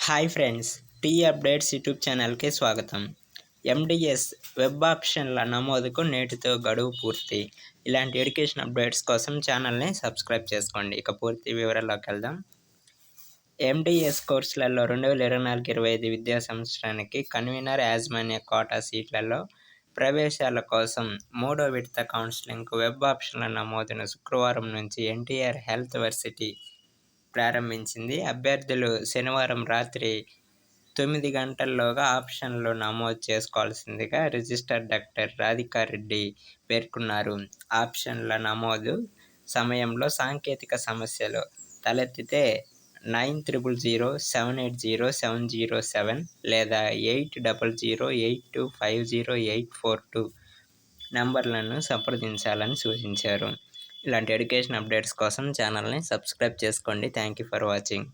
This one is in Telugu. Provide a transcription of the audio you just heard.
Hi friends, tea updates YouTube ఛానల్కి స్వాగతం. ఎండిఎస్ వెబ్ ఆప్షన్ల నమోదుకు నేటితో గడువు పూర్తి. ఇలాంటి ఎడ్యుకేషన్ అప్డేట్స్ కోసం ఛానల్ని సబ్స్క్రైబ్ చేసుకోండి. ఇక పూర్తి వివరాల్లోకి వెళ్దాం. ఎండిఎస్ కోర్సులలో 2024-25 విద్యా సంవత్సరానికి కన్వీనర్ యాజమాన్య కోటా సీట్లలో ప్రవేశాల కోసం మూడో విడత కౌన్సిలింగ్కు వెబ్ ఆప్షన్ల నమోదును శుక్రవారం నుంచి ఎన్టీఆర్ హెల్త్ వర్సిటీ ప్రారంభించింది. అభ్యర్థులు శనివారం రాత్రి 9 గంటల్లోగా ఆప్షన్లు నమోదు చేసుకోవాల్సిందిగా రిజిస్ట్రార్ డాక్టర్ రాధికారెడ్డి పేర్కొన్నారు. ఆప్షన్ల నమోదు సమయంలో సాంకేతిక సమస్యలు తలెత్తితే 9007807007 లేదా 8008250842 నంబర్లను సంప్రదించాలని సూచించారు. ఇలాంటి ఎడ్యుకేషన్ అప్డేట్స్ కోసం ఛానల్ని సబ్స్క్రైబ్ చేసుకోండి. Thank you for watching.